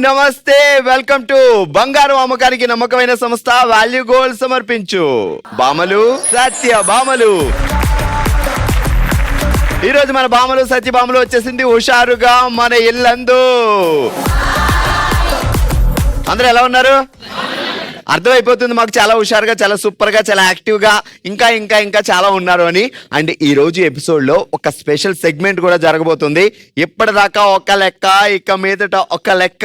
నమస్తే, welcome to బంగారు అమ్మకానికి నమ్మకమైన సంస్థ వాల్యూ గోల్డ్ సమర్పించు బామలు సత్య బామలు. ఈ రోజు మన బామలు సత్య బామలు వచ్చేసింది హుషారుగా మన ఇల్లందు. అందరూ ఎలా ఉన్నారు? అర్థమైపోతుంది మాకు, చాలా హుషారుగా, చాలా సూపర్ గా, చాలా యాక్టివ్ గా, ఇంకా ఇంకా ఇంకా చాలా ఉన్నారు అని. అండ్ ఈ రోజు ఎపిసోడ్ లో ఒక స్పెషల్ సెగ్మెంట్ కూడా జరగబోతుంది. ఇప్పటిదాకా ఒక లెక్క, ఇక మీదట ఒక లెక్క.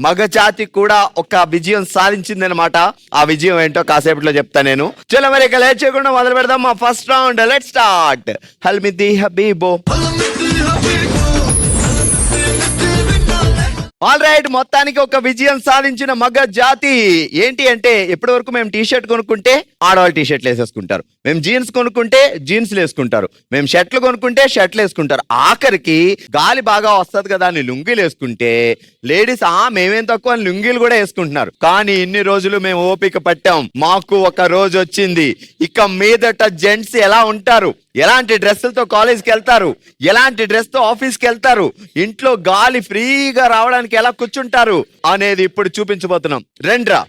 మగజాతి కూడా ఒక విజయం సాధించింది అనమాట. ఆ విజయం ఏంటో కాసేపట్లో చెప్తా నేను. చలో మరి ఇక లేట్ చేయకుండా మొదలు పెడదాం మా ఫస్ట్ రౌండ్. Let start. హల్మిది హబీబో. ఆల్ రైట్, మొత్తానికి ఒక విజయం సాధించిన మగ జాతి ఏంటి అంటే, ఇప్పటి వరకు మేము టీషర్ట్ కొనుక్కుంటే ఆడవాళ్ళు టీషర్ట్లు వేసేసుకుంటారు, మేము జీన్స్ కొనుక్కుంటే జీన్స్లు వేసుకుంటారు, మేము షర్ట్లు కొనుక్కుంటే షర్ట్లు వేసుకుంటారు, ఆఖరికి గాలి బాగా వస్తుంది కదా అని లుంగీలు వేసుకుంటే లేడీస్ మేమేం తక్కువ అని లుంగీలు కూడా వేసుకుంటున్నారు. కానీ ఇన్ని రోజులు మేము ఓపిక పట్టాం, మాకు ఒక రోజు వచ్చింది. ఇక మీదట జెంట్స్ ఎలా ఉంటారు, ఎలాంటి డ్రెస్సులతో కాలేజ్కి వెళ్తారు, ఎలాంటి డ్రెస్ తో ఆఫీస్కి వెళ్తారు, ఇంట్లో గాలి ఫ్రీగా రావడానికి ఎలా కూర్చుంటారు అనేది ఇప్పుడు చూపించబోతున్నాం. రండ్రా.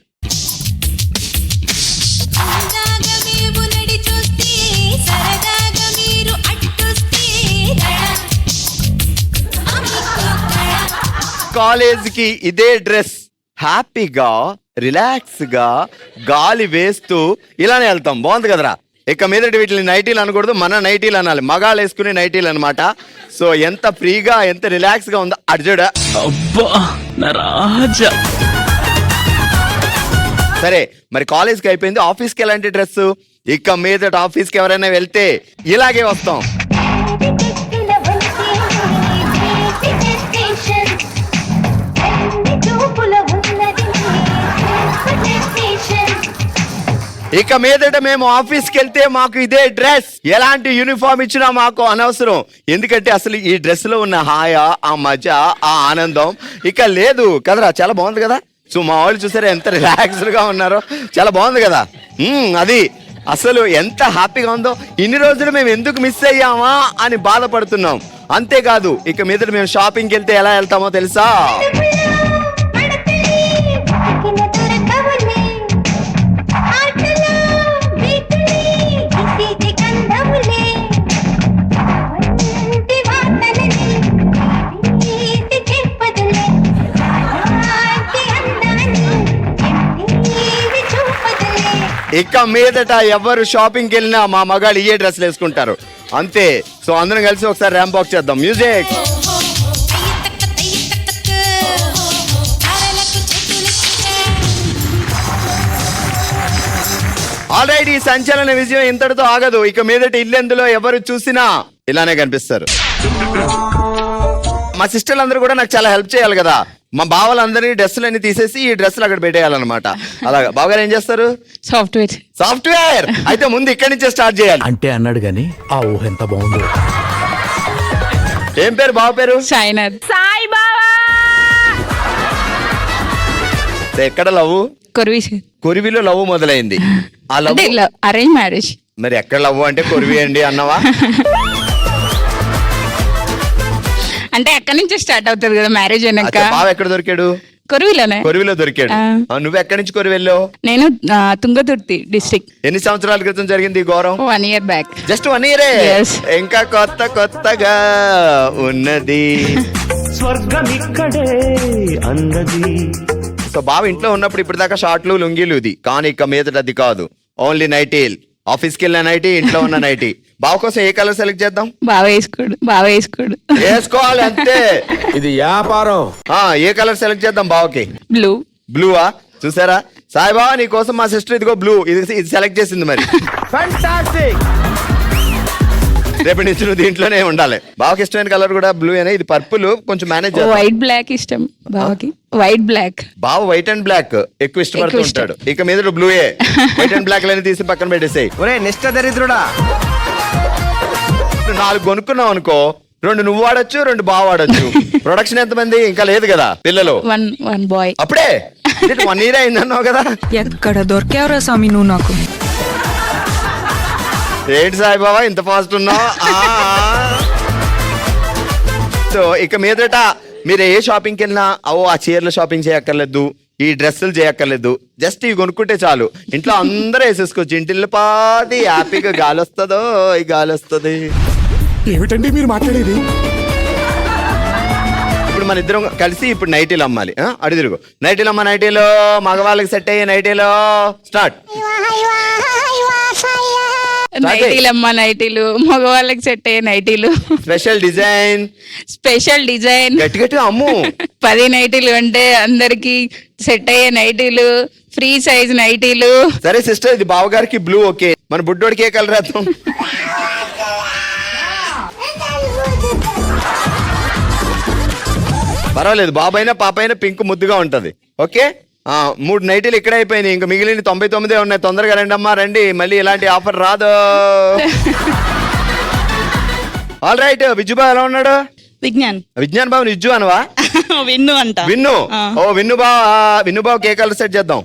కాలేజ్ కి ఇదే డ్రెస్, హ్యాపీగా రిలాక్స్ గా గాలి వేస్తూ ఇలానే వెళ్తాం. బాగుంది కదరా? ఇక మీదటి వీటిని నైటీలు అనకూడదు, మన నైటీలు అనాలి. మగాళ్ళు వేసుకునే నైటీలు అనమాట. సో ఎంత ఫ్రీగా, ఎంత రిలాక్స్ గా ఉందో అర్జుడా. సరే మరి కాలేజ్కి అయిపోయింది, ఆఫీస్కి ఎలాంటి డ్రెస్? ఇక మీదట ఆఫీస్కి ఎవరైనా వెళ్తే ఇలాగే వస్తాం. ఇక మీదట మేము ఆఫీస్కి వెళ్తే మాకు ఇదే డ్రెస్. ఎలాంటి యూనిఫామ్ ఇచ్చినా మాకు అనవసరం, ఎందుకంటే అసలు ఈ డ్రెస్ లో ఉన్న హాయా, ఆ మజా, ఆ ఆనందం ఇక లేదు కదరా. చాలా బాగుంది కదా? సో మా వాళ్ళు చూసారా ఎంత రిలాక్స్డ్ గా ఉన్నారో, చాలా బాగుంది కదా. అది అసలు ఎంత హ్యాపీగా ఉందో. ఇన్ని రోజులు మేము ఎందుకు మిస్ అయ్యామా అని బాధపడుతున్నాం. అంతేకాదు ఇక మీదట మేము షాపింగ్కి వెళ్తే ఎలా వెళ్తామో తెలుసా? ఇక మీదట ఎవరు షాపింగ్కి వెళ్ళినా మా మగాళ్ళు ఇయే డ్రెస్లు వేసుకుంటారు, అంతే. సో అందరం కలిసి ఒకసారి ర్యాంప్ వాక్ చేద్దాం. మ్యూజిక్. ఆల్రెడీ సంచలన విజయం ఇంతటితో ఆగదు. ఇక మీదట ఇల్లెందులో ఎవరు చూసినా ఇలానే కనిపిస్తారు. మా సిస్టర్లు అందరూ కూడా నాకు చాలా హెల్ప్ చేయాలి కదా. మా బావలందరినీ డ్రెస్సులు అన్ని తీసేసి ఈ డ్రెస్సులు అక్కడ పెట్టేయాలన్నమాట. అలాగా బావగారు ఏం చేస్తారు? సాఫ్ట్వేర్. అయితే ముందు ఇక్కడి నుంచే స్టార్ట్ చేయాలి అంటే అన్నాడు గాని ఆ ఊహ ఎంత బాగుందో. ఏం పేరు బావ పేరు? సాయి బావా. ఎక్కడ లవ్? కొరివిలో లవ్ మొదలైంది. ఆ లవ్ అరేంజ్ మ్యారేజ్. మరి ఎక్కడ లవ్ అంటే కొరివి అండి అన్నవా? అంటే ఎక్కడి నుంచి స్టార్ట్ అవుతుంది కదా మ్యారేజ్ అయినాక. బావ ఎక్కడ దొరికాడు? కొరివిలో దొరికాడు. నువ్వు ఎక్కడి నుంచి కొరివి వెళ్ళావు? నేను తుంగతుర్తి డిస్ట్రిక్ట్. ఎన్ని సంవత్సరాల క్రితం జరిగింది ఈ ఘోరం? 1 year బ్యాక్. Just 1 year. ఇంకా కొత్తగా ఉన్నది స్వర్గం ఇక్కడే అన్నది. సో బావ ఇంట్లో ఉన్నప్పుడు ఇప్పటిదాకా షార్ట్లు లుంగీలు ఇది, కానీ ఇక మీదట అది కాదు, ఓన్లీ నైటీల్. ఆఫీస్కి వెళ్ళిన నైటీ, ఇంట్లో ఉన్న నైటీ. బావ కోసం ఏ కలర్ సెలెక్ట్ చేద్దాం? బావ వేసుకోడు. వేసుకోవాలి అంతే, ఇది వ్యాపారం. ఏ కలర్ సెలెక్ట్ చేద్దాం బావకి? బ్లూవా? చూసారా సాయిబాబా, నీ కోసం మా సిస్టర్ ఇదిగో బ్లూ, ఇది సెలెక్ట్ చేసింది. మరి ఫంటాస్టిక్. రేపటి నుంచి నువ్వు దీంట్లోనే ఉండాలి. బావకి ఇష్టమైన కలర్ కూడా బ్లూ అనే. ఇది పర్పుల్, కొంచెం మేనేజ్. వైట్ బ్లాక్ ఇష్టం బావకి. White black. బావ వైట్ అండ్ బ్లాక్ ఎక్కువ ఇష్టపడుతూ ఉంటాడు. ఇక మీద బ్లూయే. వైట్ అండ్ బ్లాక్ లని తీసి పక్కన పెట్టేసాయి. ఒరే నిష్ట దరిద్రుడా, 4 కొనుక్కున్నావు అనుకో, 2 నువ్వు వాడచ్చు, 2 బావ వాడచ్చు. ప్రొడక్షన్ ఎంతమంది? ఇంకా లేదు కదా పిల్లలు. One boy. అప్పుడే 1 year అయిందన్నావు కదా. ఎక్కడ దొరికేవరా స్వామి నువ్వు నాకు? ఏంటి సాయిబాబా ఇంత ఫాస్ట్ ఉన్నావు? సో ఇక మీదట మీరు ఏ షాపింగ్కి వెళ్ళినా ఆ చీరలు షాపింగ్ చేయక్కర్లేదు, ఈ డ్రెస్సులు చేయక్కర్లేదు, జస్ట్ ఇవి కొనుక్కుంటే చాలు. ఇంట్లో అందరూ వేసేసుకోవచ్చు. ఇంటిల్లి పాది హ్యాపీగా గాలి వస్తుందో ఈ గాలి వస్తుంది. ఏమిటండి మీరు మాట్లాడేది? ఇప్పుడు మన ఇద్దరం కలిసి ఇప్పుడు నైటీలు అమ్మాలి. అడి తిరుగు. నైటీలు అమ్మ, నైటీలో మగవాళ్ళకి సెట్ అయ్యే నైటీలో స్టార్ట్. నైటీలు అమ్మ, నైటీలు మగవాళ్ళకి సెట్ అయ్యే నైటీలు, స్పెషల్ డిజైన్, స్పెషల్ డిజైన్, గట్టి గట్టిగా అమ్ము. 10 నైటీలు అంటే అందరికి సెట్ అయ్యే నైటీలు, ఫ్రీ సైజ్ నైటీలు. సరే సిస్టర్, ఇది బావగారికి బ్లూ ఓకే, మన బుడ్డోడికి ఏ కలర్ వేద్దాం? పర్వాలేదు, బాబైనా పాపైనా పింక్ ముద్దుగా ఉంటది. ఓకే, 3 నైటీలు ఇక్కడ అయిపోయినాయి, ఇంకా మిగిలిన 99 ఉన్నాయి. తొందరగా రండి అమ్మా, రండి, మళ్ళీ ఇలాంటి ఆఫర్ రాదు. ఆల్ రైట్, విజ్జుబాబు ఎలా ఉన్నాడు? విజ్ఞాన్ బాబు విజ్జు అనవా? విన్ను అంట. విన్ను. ఓ విన్ను బాబుకి ఏ కలర్ సెట్ చేద్దాం?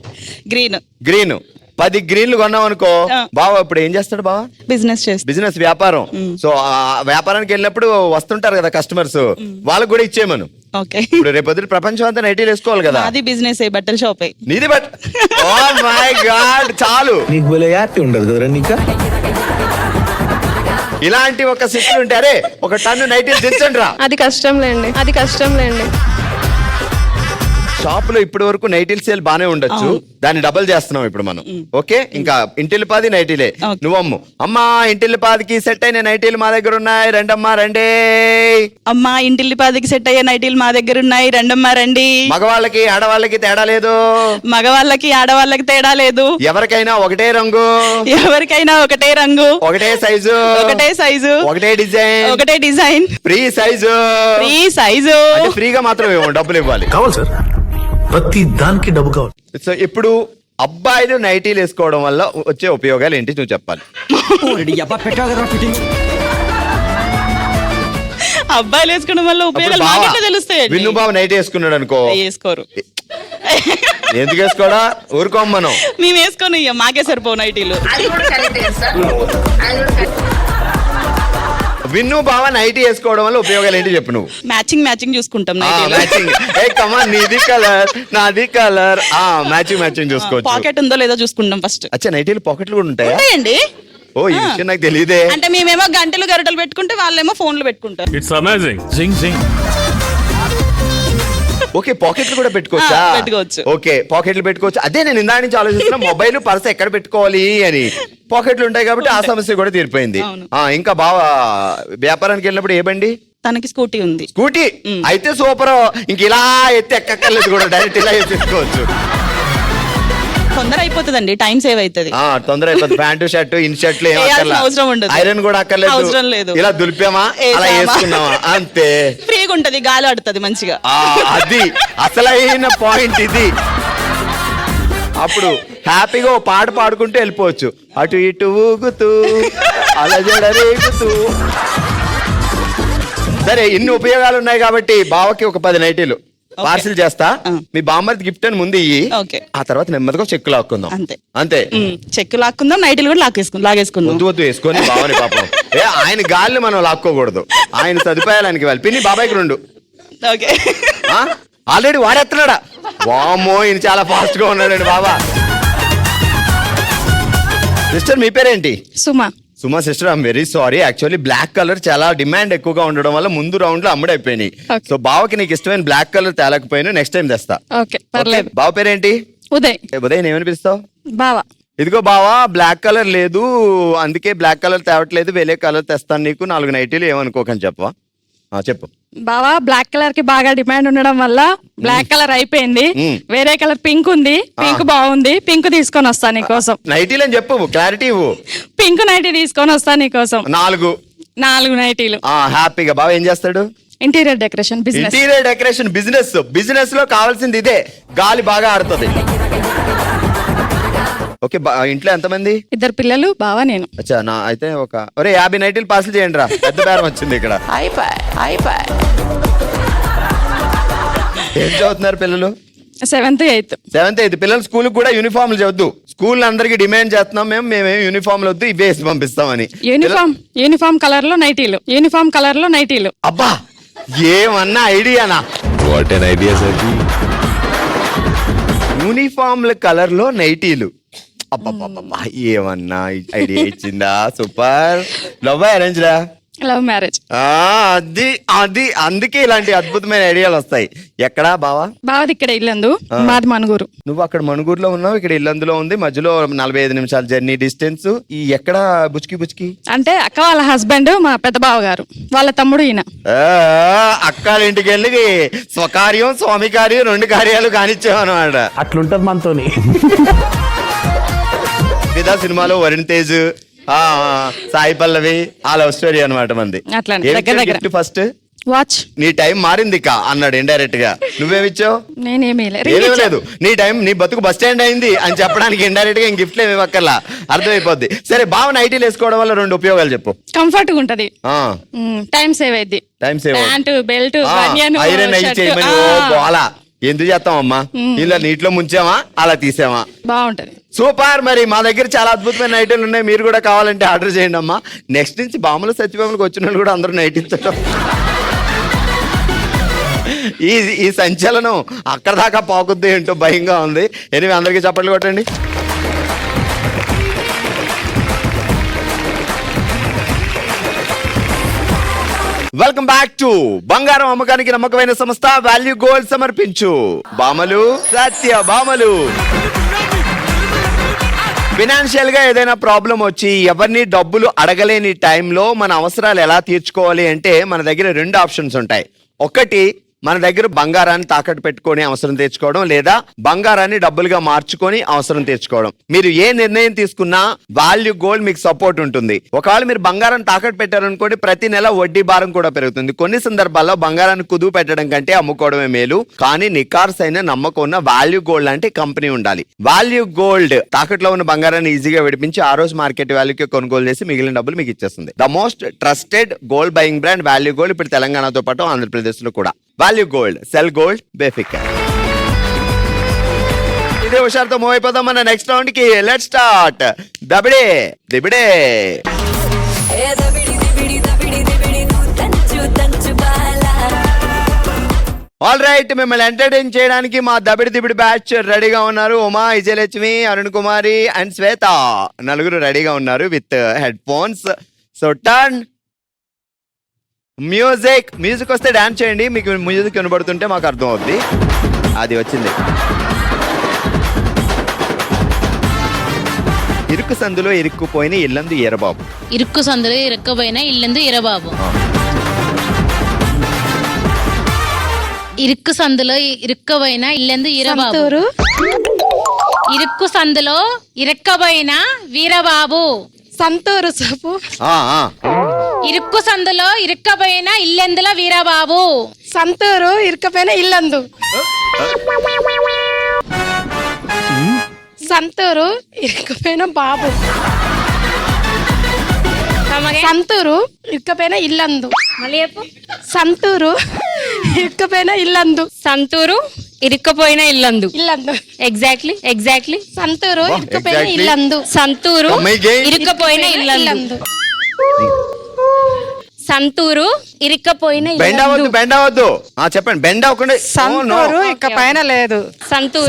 గ్రీన్. 10 గ్రీన్లు కొన్నాం అనుకో, బావ ఇప్పుడు ఏం చేస్తాడు? బావ బిజినెస్, వ్యాపారం. సో ఆ వ్యాపారానికి వెళ్ళినప్పుడు వస్తుంటారు కదా కస్టమర్స్, వాళ్ళకి కూడా ఇచ్చేయమను. ఇప్పుడు రేపొద్దు ప్రపంచం అంతా నైటీలు వేసుకోవాలి కదా. అది బిజినెస్, బట్టల షాప్. నీది బట్ ఓ మై గాడ్, చాలు. నీకు భలే హ్యాపీ ఉండదు కదరా నీకా? ఇలాంటి ఒక సిస్టర్ ఉంటే అరే ఒక టన్ను నైటీలు దించండి రా. అది కష్టం లేండి. షాప్ లో ఇప్పటి వరకు నైటీల్ సేల్ బానే ఉండొచ్చు, దాన్ని డబల్ చేస్తున్నాం ఇప్పుడు మనం. ఓకే, ఇంకా ఇంటిల్లిపాది నైటీలే. నువ్వమ్ము. అమ్మా, ఇంటిల్లిపాదికి సెట్ అయిన నైటీలు మా దగ్గర ఉన్నాయి, రండమ్మా రండి. అమ్మా, ఇంటిల్లిపాదికి సెట్ అయ్యే నైటీలు మా దగ్గర ఉన్నాయి, రండమ్మా రండి. మగవాళ్ళకి ఆడవాళ్ళకి తేడా లేదు, మగవాళ్ళకి ఆడవాళ్ళకి తేడా లేదు. ఎవరికైనా ఒకటే రంగు, ఒకటే రంగు, ఒకటే సైజు, ఒకటే డిజైన్, ఫ్రీ సైజు. అంటే ఫ్రీగా మాత్రం డబ్బులు ఇవ్వాలి. కావాలి సార్, ప్రతి దానికి డబ్బు కావాలి. సో ఇప్పుడు అబ్బాయిలు నైటీలు వేసుకోవడం వల్ల వచ్చే ఉపయోగాలు ఏంటి నువ్వు చెప్పాలి. అబ్బాయిలు వేసుకోవడం వల్ల ఉపయోగాలు మాకెట్లా తెలుస్తాయి? విన్ను బాబు నైట్ వేసుకున్నాడు అనుకో, వేసుకోరు. ఎందుకు వేసుకోడా? ఊరుకోం మనం. మేము వేసుకొని మాకే సరిపోవు నైటీలు. విన్ను బావ నైటీ వేసుకోవడం వల్ల ఉపయోగాలు ఏంటి చెప్పు నువ్వు. మ్యాచింగ్ చూసుకుంటాం. నీది కలర్ నాది కలర్, మ్యాచింగ్ చూసుకోవచ్చు. పాకెట్ ఉందో లేదో చూసుకుంటాం ఫస్ట్. అచ్చా, నైటీలు పాకెట్లు కూడా ఉంటాయా? ఉంటాయండి. ఓ, ఈ విషయం నాకు తెలియదే. అంటే మేమేమో గంటలు పెట్టుకుంటే వాళ్ళేమో ఫోన్లు పెట్టుకుంటారు. It's amazing. జింగ్. ఓకే, పాకెట్లు కూడా పెట్టుకోవచ్చా? పెట్టుకోవచ్చు. ఓకే, పాకెట్లు పెట్టుకోవచ్చు. అదే నేను ఇందా నుంచి ఆలోచిస్తున్నా, మొబైల్ పర్స్ ఎక్కడ పెట్టుకోవాలి అని. పాకెట్లు ఉంటాయి కాబట్టి ఆ సమస్య కూడా తీరిపోయింది. ఇంకా బాగా వ్యాపారానికి వెళ్ళినప్పుడు ఏ బండి? తనకి స్కూటీ ఉంది. స్కూటీ అయితే సూపర్. ఇంక ఇలా ఎత్తి ఎక్కర్లేదు కూడా, డైరెక్ట్ ఇలా వేసేసుకోవచ్చు. తొందర అయిపోతుందండి, టైం సేవ్ అవుతుంది. తొందర అయిపోతుంది. ప్యాంటు షర్ట్ ఇన్షర్ట్లు అవసరం ఉండదు, ఐరన్ కూడా అవసరం లేదు. ఇలా దులిపామా, అలా వేసుకున్నామా, అంతే. ఫ్రీగా ఉంటది, గాలి ఆడుతుంది మంచిగా. అది అసలైన పాయింట్ ఇది. అప్పుడు హ్యాపీగా ఓ పాట పాడుకుంటూ వెళ్ళిపోవచ్చు, అటు ఇటు ఊగుతూ అలజడ రేగుతూ. సరే, ఇన్ని ఉపయోగాలు ఉన్నాయి కాబట్టి బావకి ఒక 10 నైటీలు పార్సిల్ చేస్తా. మీ బామ్మర్ది గిఫ్ట్ అని ముందు ఇయ్యి, ఆ తర్వాత నెమ్మదిగా చెక్కు లాక్కుందాం. అంతే. చెక్కు లాక్కుందాం, నైటీలు కూడా లాగేసుకుందాం. వద్దు వేసుకొని బావని పాపం ఆయన గాలిని మనం లాక్కోకూడదు, ఆయన సదుపాయాలనికి వెళ్ళి. పిన్ని బాబాయ్కి 2. ఆల్రెడీ వాడేస్తున్నాడా? వామ్మో, ఈయన చాలా ఫాస్ట్ గా ఉన్నాడండి బాబా. సిస్టర్ మీ పేరేంటి? Suma sister, I'm very sorry. Actually black colour చాలా డిమాండ్ ఎక్కువగా ఉండడం వల్ల ముందు రౌండ్ లో అమ్ముడైపోయినాయి. సో బావకి నీకు ఇష్టమైన బ్లాక్ కలర్ తేలేకపోయినా నెక్స్ట్ టైం తెస్తా. బావ పేరేంటి? ఉదయ్. ఏమనిపిస్తావు? బావా. ఇదిగో బావా, బ్లాక్ కలర్ లేదు, అందుకే బ్లాక్ కలర్ తేవట్లేదు, వేరే కలర్ తెస్తాను నీకు, 4 నైటీలు, ఏమనుకోకని చెప్పవా? చెప్పు బావా. బ్లాక్ కలర్ కి బాగా డిమాండ్ ఉండడం వల్ల బ్లాక్ కలర్ అయిపోయింది, వేరే కలర్ పింక్ ఉంది, పింక్ బాగుంది, పింక్ తీసుకొని వస్తా నీకోసం. నైటీలు అని చెప్పు, క్లారిటీ ఇవ్వు. పింక్ నైటీ తీసుకొని వస్తా నీకోసం. 4 నైటీలు. హ్యాపీగా. బావ ఏం చేస్తాడు? Interior decoration business. బిజినెస్ లో కావాల్సింది ఇదే, గాలి బాగా ఆడుతుంది. ఓకే, ఇంట్లో ఎంతమంది? 2 పిల్లలు, బావా, నేను. అచ్చా, నా అయితే ఒక 50 నైటీలు పార్సల్ చేయండి రా, పెద్ద బేరం వచ్చింది ఇక్కడ. ఏం చదువుతున్నారు పిల్లలు? 7th, 8th. పిల్లలు స్కూల్ కూడా యూనిఫామ్లు చదువు. స్కూల్ అందరికి డిమాండ్ చేస్తున్నాం మేమేం యూనిఫామ్లు వద్దు, ఇవే వేసి పంపిస్తామని. యూనిఫామ్ కలర్ లో నైటీలు. అబ్బా, ఏమన్నా ఐడియానా? What an idea sir. యూనిఫామ్ల కలర్ లో నైటీలు. అబ్బబ్బబ్బబ్బా, ఏమన్నా ఐడియా ఇచ్చిందా. సూపర్. లవ్ అరేంజ్ రా? Love marriage. అది అది అందుకే ఇలాంటి అద్భుతమైన ఐడియాలు వస్తాయి. ఎక్కడా బావా? బావది ఇక్కడ ఇల్లందు, మాది మనుగూరు. నువ్వు అక్కడ మణుగూరులో ఉన్నావు, ఇక్కడ ఇల్లందులో ఉంది, మధ్యలో 45 నిమిషాల జర్నీ డిస్టెన్స్. ఈ ఎక్కడ బుచ్కి అంటే అక్క వాళ్ళ హస్బెండ్ మా పెద్ద బావ గారు, వాళ్ళ తమ్ముడు ఈయన. అక్కాల ఇంటికి వెళ్ళి స్వకార్యం స్వామి కార్యం 2 కార్యాలు కానిచ్చావు అనమాట. అట్లుంటది మనతోని. విదా సినిమాలో వరుణ్ తేజ్, సాయి పల్లవి, ఆ లవ్ స్టోరీ అనమాట మంది. అట్లానే, దగ్గర. First watch. నీ టైం మారింది కా అన్నాడు ఇండైరెక్ట్ గా. నువ్వేమిచ్చావు? నేనేమీ లేదు. నీ టైం, నీ బతుకు బస్ స్టాండ్ అయింది అని చెప్పడానికి ఇండైరెక్ట్ గా గిఫ్ట్లు ఏమి ఇవ్వక్కర్లా, అర్థమైపోద్ది. సరే, బావ నైటీలు వేసుకోవడం వల్ల 2 ఉపయోగాలు చెప్పు. కంఫర్ట్ గా ఉంటది, టైం సేవ్ అయింది. Time save, pant, belt, iron అయ్యి చేయమని పోలా. ఎందుకు చేస్తామమ్మా? ఇలా నీటిలో ముంచామా, అలా తీసామా, బాగుంటది. సూపర్. మరి మా దగ్గర చాలా అద్భుతమైన నైటీలు ఉన్నాయి, మీరు కూడా కావాలంటే ఆర్డర్ చేయండి అమ్మా. నెక్స్ట్ నుంచి బామ్మలు సత్యభామలకు వచ్చిన వాళ్ళు కూడా అందరూ నైటీలతో. ఈ సంచలనం అక్కడ దాకా పాకుద్ది ఏంటో భయంగా ఉంది. ఎనిమిది అందరికీ చప్పట్లు కొట్టండి. వెల్కమ్ బ్యాక్ టు బంగారం అమ్మకానికి నమ్మకమైన సంస్థ వాల్యూ గోల్డ్ సమర్పించు బామలు సత్య భామలు. ఫినాన్షియల్ గా ఏదైనా ప్రాబ్లం వచ్చి ఎవరిని డబ్బులు అడగలేని టైంలో మన అవసరాలు ఎలా తీర్చుకోవాలి అంటే మన దగ్గర 2 ఆప్షన్స్ ఉంటాయి. ఒకటి, మన దగ్గర బంగారాన్ని తాకట్టు పెట్టుకొని అవసరం తీర్చుకోవడం, లేదా బంగారాన్ని డబ్బులుగా మార్చుకొని అవసరం తీర్చుకోవడం. మీరు ఏ నిర్ణయం తీసుకున్నా వాల్యూ గోల్డ్ మీకు సపోర్ట్ ఉంటుంది. ఒకవేళ మీరు బంగారం తాకట్టు పెట్టారనుకోండి, ప్రతి నెల వడ్డీ భారం కూడా పెరుగుతుంది. కొన్ని సందర్భాల్లో బంగారాన్ని కుదువు పెట్టడం కంటే అమ్ముకోవడమే మేలు. కానీ నికార్స్ అయిన నమ్మకం ఉన్న వాల్యూ గోల్డ్ అంటే కంపెనీ ఉండాలి. వాల్యూ గోల్డ్ తాకట్లో ఉన్న బంగారాన్ని ఈజీగా విడిపించి ఆ రోజు మార్కెట్ వాల్యూకి కొనుగోలు చేసి మిగిలిన డబ్బులు మీకు ఇచ్చేస్తుంది. The most trusted gold buying brand value gold ఇప్పుడు తెలంగాణతో పాటు ఆంధ్రప్రదేశ్ లో కూడా. వాల్యూ గోల్డ్, సెల్ గోల్డ్, బేఫికర్. ఇదే హుషారుతో మూవ్ అయిపోదాం మన నెక్స్ట్ రౌండ్ కి. Let's start. దబిడే దిబిడే. ఆల్ రైట్, మిమ్మల్ని ఎంటర్టైన్ చేయడానికి మా దబిడి దిబిడి బ్యాచ్ రెడీగా ఉన్నారు. ఉమా, విజయలక్ష్మి, అరుణ్ కుమారి అండ్ శ్వేత, 4 రెడీగా ఉన్నారు with headphones. So turn music వస్తే డాన్స్ చేయండి. మీకు మ్యూజిక్ వినబడుతుంటే మాకు అర్థం అవుద్ది. అది వచ్చింది. ఇరుకు సందులో ఇరుక్కుపోయిన ఇల్లందు ఈరబాబు. ఇరుక్కు సందులో ఇరుక్కుపోయిన ఇల్లందు ఈరబాబు. ఇరుక్కు సందులో ఇరుక్కుపోయిన ఇల్లందు ఈరబాబు. ఇరుక్కు సందులో ఇరుక్కబోయిన వీరబాబు. సంతూరు సోపు. ఇరుక్కు సందులో ఇరుక్కబోయిన ఇల్లెందుల వీరబాబు. సంతూరు ఇరుకపోయిన ఇల్లందు. సంతూరు ఇరుకపోయిన బాబు. సంతూరు ఇరుకపోయిన ఇల్లందు. మళ్ళీ చెప్పు. సంతూరు ఇరుకపోయిన ఇల్లందు. సంతూరు ఇరుక్కుపోయిన ఇల్లందు. ఇల్లందు. ఎగ్జాక్ట్లీ. సంతూరు ఇరుకపోయిన ఇల్లందు. సంతూరు ఇరుక్కుపోయిన ఇల్లందు. సంతూరు ఇరుక్కపోయిన బెండ్ అవ్వద్దు. చెప్పండి, బెండ్ అవ్వకుండా. సంతూరు ఇక పైన లేదు.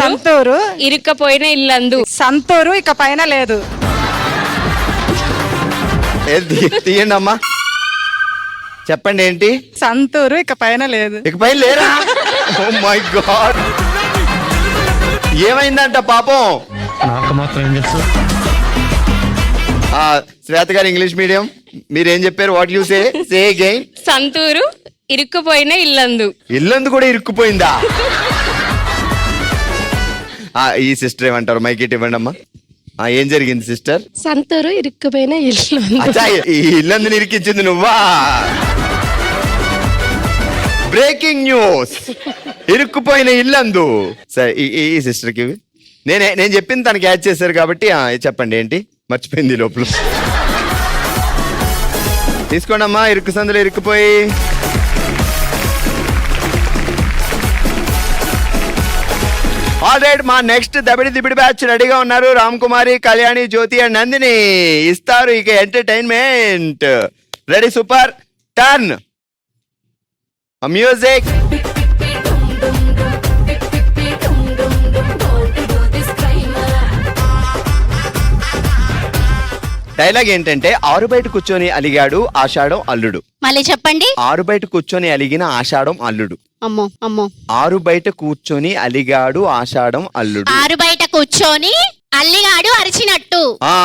సంతూరు ఇరుక్కపోయిన ఇల్లందు. సంతూరు ఇక పైన లేదు. తీయండి అమ్మా, చెప్పండి ఏంటి? సంతూరు ఇక పైన లేదు. ఇకపై లేరా? ఓ మై గాడ్, ఏమైందంట పాపం? నాకు మాత్రం ఏం తెలుసు. శ్వేత గారు ఇంగ్లీష్ మీడియం, మీరేం చెప్పారు? What you say again. Santoor ఇరుక్కుపోయిన ఇల్లందు. ఇల్లందు కూడా ఇరుక్కుపోయిందా? ఈ సిస్టర్ ఏమంటారు? మైకిట్ ఇవ్వండి అమ్మా. ఏం జరిగింది సిస్టర్? సంతూరు ఇరుక్కుపోయిన ఇల్లు. ఈ ఇల్లందుని ఇరికించింది నువ్వా? బ్రేకింగ్ న్యూస్, ఇరుక్కుపోయిన ఇల్లందు. సరే, ఈ సిస్టర్ కి నేను చెప్పింది తనకి యాడ్ చేశారు కాబట్టి చెప్పండి ఏంటి, మర్చిపోయింది లోపల. తీసుకోండి అమ్మా, ఇరుక్కు సందులో ఇరుక్కుపోయి. ఆల్రైట్, మా నెక్స్ట్ దబిడి దిబిడి బ్యాచ్ రెడీగా ఉన్నారు. రామ్ కుమారి, కళ్యాణి, జ్యోతి అండ్ నందిని ఇస్తారు ఇక entertainment. Ready, super. Turn music. Dialogue ఏంటంటే ఆరు బయట కూర్చొని అలిగాడు ఆషాఢం అల్లుడు. మళ్ళీ చెప్పండి. ఆరు బయట కూర్చొని అలిగిన ఆషాఢం అల్లుడు. అమ్మో అమ్మో. ఆరు బయట కూర్చొని అలిగాడు ఆషాఢం అల్లుడు. ఆరు బయట కూర్చొని అల్లిగాడు అరిచినట్టు. ఆ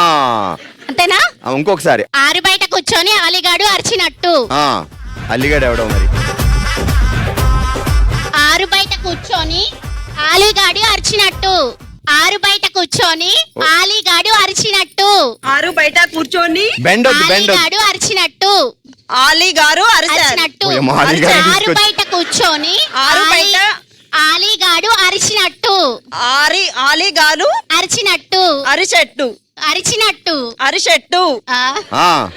అంతేనా? ఇంకొకసారి. ఆరు బయట కూర్చొని అలిగాడు అరిచినట్టు. ఆ అల్లిగాడు ఎవడో మరి. ఆరు బయట కూర్చొని ఆలిగాడు అరిచినట్టు. ఆరు బయట కూర్చొని ఆలిగాడు అరిచినట్టు. ఆరు బయట కూర్చొని బెండొద్దు ఆలిగాడు అరిచినట్టు. ఆలి గారు అరిచినట్టు. ఓయమ్మ, ఆలిగాడు ఆరు తీసుకొచ్చి- బయట కూర్చొని ఆరు బయట ఆలిగాడు అరిచినట్టు. ఆలి గారు అరిచినట్టు. అరిచెట్టు అరిచినట్టు. అరిచెట్టు ఆ,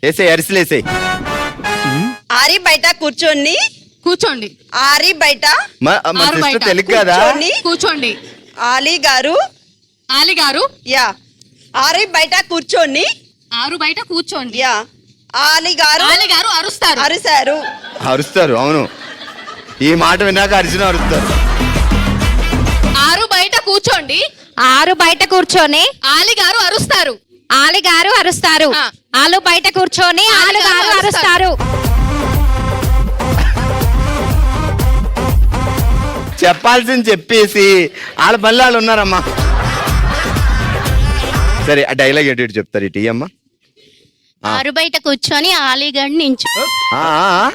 వేసే అరిసెలేసే. ఆరి బయట కూర్చొని కూర్చోండి ఆరి బయట ఆరు బయట. తెలుగు కదా. కూర్చోండి. ఆలి గారు ఆలి గారు యా ఆరి బయట కూర్చొని ఆరు బయట కూర్చోండి. యా ఆలి గారు ఆలి గారు అరుస్తారు. అరిశారు. అరుస్తారు, అవును. ఈ మాట విన్నాక అరిచిన అరుస్తారు. ఆరు బయట కూర్చోండి. ఆరు బయట కూర్చొని ఆలి గారు అరుస్తారు. ఆలిగారు అరుస్తారు. ఆ. ఆలు బయట కూర్చొని ఆలుగారు అరుస్తారు. చెప్పాల్సింది చెప్పేసి వాళ్ళ పనులు వాళ్ళు ఉన్నారమ్మా. సరే ఆ డైలాగ్ ఎటు చెప్తారు ఇటు అమ్మా. ఆరు బయట కూర్చొని ఆలిగాడు నించు. ఆ, ఆ,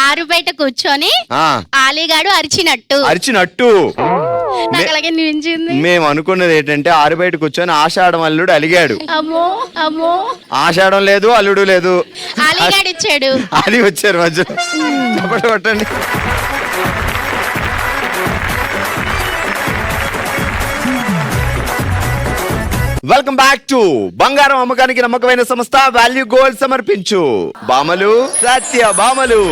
ఆరు బయట కూర్చొని ఆ. ఆలిగాడు అరిచినట్టు. అరిచినట్టు. నాకు అలాగే నిలిచింది. మేము అనుకున్నది ఏంటంటే ఆరు బయట కూర్చొని ఆషాఢం అల్లుడు అలిగాడు. అమ్మో అమ్మో. ఆషాఢం లేదు అల్లుడు లేదు, ఆలిగాడు ఇచ్చాడు. అది వచ్చారు మధ్యలో. చప్పట్లు కొట్టండి. వెల్కమ్ బ్యాక్ టు బంగారం అమ్మకానికి నమ్మకమైన సంస్థ వాల్యూ గోల్డ్ సమర్పించు బామలు సత్య బామలు.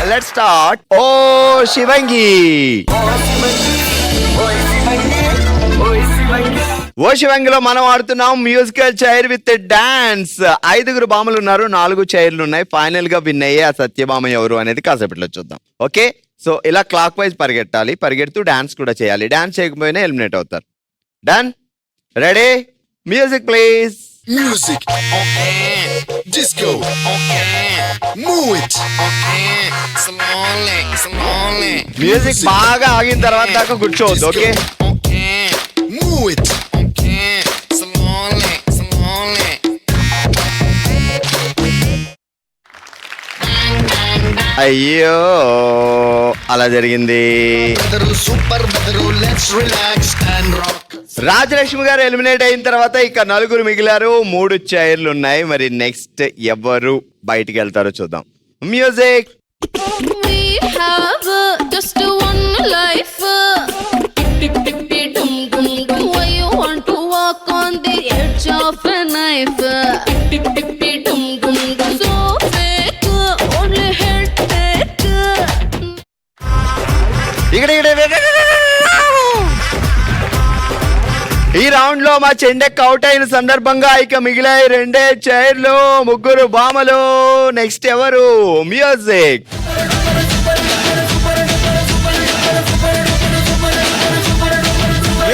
Let's start. ఓ శివంగి. ఓ శివంగిలో మనం ఆడుతున్నాం మ్యూజికల్ చైర్ విత్ డాన్స్. 5 బామలు ఉన్నారు, 4 చైర్లు ఉన్నాయి. ఫైనల్ గా విన్ అయ్యే ఆ సత్యభామ ఎవరు అనేది కాసేపట్లో చూద్దాం. ఓకే, సో ఇలా క్లాక్ వైజ్ పరిగెట్టాలి, పరిగెడుతూ డాన్స్ కూడా చేయాలి. డాన్స్ చేయకపోయినా ఎలిమినేట్ అవుతారు. Done, ready, music please. Music, disco, move it, slowly, music బాగా ఆగిన తర్వాత దాకా కూర్చోవద్దు. Okay, move it, slowly. అయ్యో అలా జరిగింది. Super better, let's relax and rock. Rajalakshmi గారు ఎలిమినేట్ అయిన తర్వాత ఇక 4 మిగిలారు, 3 చైర్లు ఉన్నాయి. మరి నెక్స్ట్ ఎవరు బయటికి వెళ్తారో చూద్దాం. Music. We have just one life. Tick tick tick dum dum dum. Why you want to walk on the edge of a knife? Tick tick tick dum dum dum. So fake, only headache. ఇక్కడ ఈ round లో మా చెండెక్ out అయిన సందర్భంగా ఇక మిగిలాయి 2 చైర్లు, 3 బామలు. Next ఎవరు? మ్యూజిక్.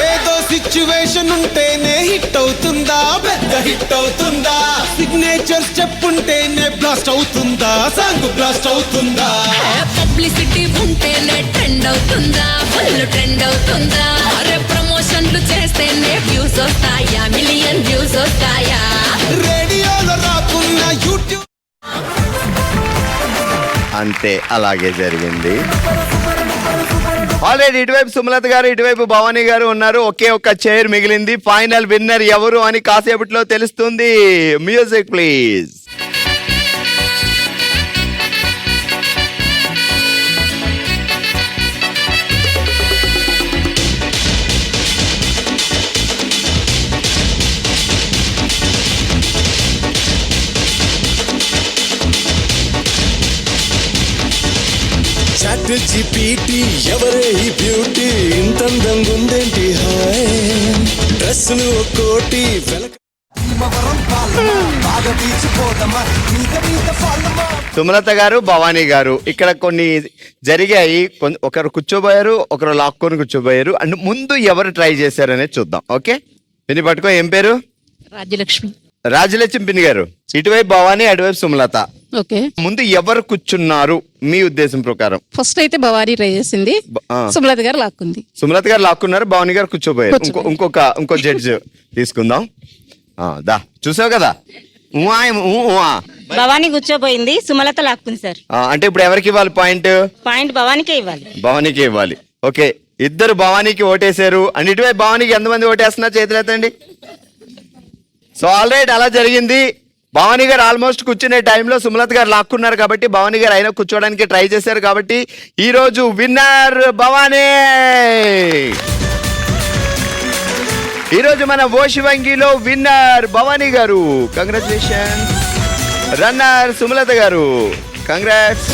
ఏదో సిచ్యువేషన్ ఉంటేనే హిట్ అవుతుందా, పెద్ద హిట్ అవుతుందా, సిగ్నేచర్ స్టెప్ ఉంటేనే బ్లాస్ట్ అవుతుందా, సాంగ్ బ్లాస్ట్ అవుతుందా, పబ్లిసిటీ ఉంటేనే ట్రెండ్ అవుతుందా, ఫుల్ ట్రెండ్ అవుతుందా, అరే ప్రమోషన్లు చేస్తేనే వ్యూస్ వస్తాయా, మిలియన్ వ్యూస్ వస్తాయా, రేడియోలో రాకున్న యూట్యూబ్. అంతే, అలాగే జరిగింది. ఆల్రెడీ ఇటువైపు సుమలత గారు, ఇటువైపు భవానీ గారు ఉన్నారు. ఒకే ఒక్క చైర్ మిగిలింది. ఫైనల్ విన్నర్ ఎవరు అని కాసేపట్లో తెలుస్తుంది. Music please. చాట్ జీపీటీ ఎవరే ఈ బ్యూటీ, ఇంత అందంగా ఉందేంటి హాయ్, డ్రెస్సులు ఒక్కోటి వెనక సుమలత గారు, భవానీ గారు, ఇక్కడ కొన్ని జరిగాయి. ఒకరు కూర్చోబోయారు, ఒకరు లాక్కొని కూర్చోబోయారు. అండ్ ముందు ఎవరు ట్రై చేశారనేది చూద్దాం. ఓకే, పిన్ని పట్టుకో, ఏం పేరు? రాజ్యలక్ష్మి. రాజలక్ష్మి పిన్ని గారు. ఇటువైపు భవానీ, అటువైపు సుమలత. ఓకే, ముందు ఎవరు కూర్చున్నారు మీ ఉద్దేశం ప్రకారం? ఫస్ట్ అయితే భవానీ ట్రై చేసింది, సుమలత గారు లాక్కుంది. సుమలత గారు లాక్కున్నారు, భవానీ గారు కూర్చోపోయారు. ఇంకో జడ్జ్ తీసుకుందాం. దా, చూసావు కదా. భవానీ కూర్చోపోయింది, సుమలత లాక్కుంది సార్. అంటే ఇప్పుడు ఎవరికి ఇవ్వాలి పాయింట్? పాయింట్ భవానీకే ఇవ్వాలి. భవానీకి ఇవ్వాలి. ఓకే, ఇద్దరు భవానీకి ఓటేశారు. అండ్ ఇటువైపు భవానీకి ఎంతమంది ఓటేస్తున్నారు చేతులు ఎత్తండి. సో ఆల్ రైట్, అలా జరిగింది. భవానీ గారు ఆల్మోస్ట్ కూర్చునే టైంలో సుమలత గారు లాక్కున్నారు కాబట్టి భవానీ గారు అయినా కూర్చోడానికి ట్రై చేశారు కాబట్టి ఈ రోజు విన్నర్ భవానీ. ఈ రోజు మన ఓషివంగిలో విన్నర్ భవానీ గారు, కంగ్రాచులేషన్స్. రన్నర్ సుమలత గారు, కంగ్రాట్స్.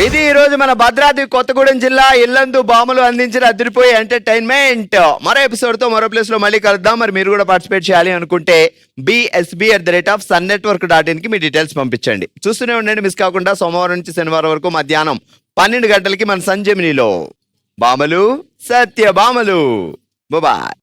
ఇది ఈ రోజు మన భద్రాద్రి కొత్తగూడెం జిల్లా ఇల్లందు బాములు అందించిన అదిరిపోయే ఎంటర్టైన్మెంట్. మరో ఎపిసోడ్ తో మరో ప్లేస్ లో మళ్ళీ కలుద్దాం. మరి మీరు కూడా పార్టిసిపేట్ చేయాలి అనుకుంటే bsb@sunnetwork.in కి మీ డీటెయిల్స్ పంపించండి. చూస్తూనే ఉండండి, మిస్ కాకుండా. సోమవారం నుంచి శనివారం వరకు మధ్యాహ్నం 12 గంటలకి మన సంజమినిలో బామలు సత్య బామలు. బాయ్.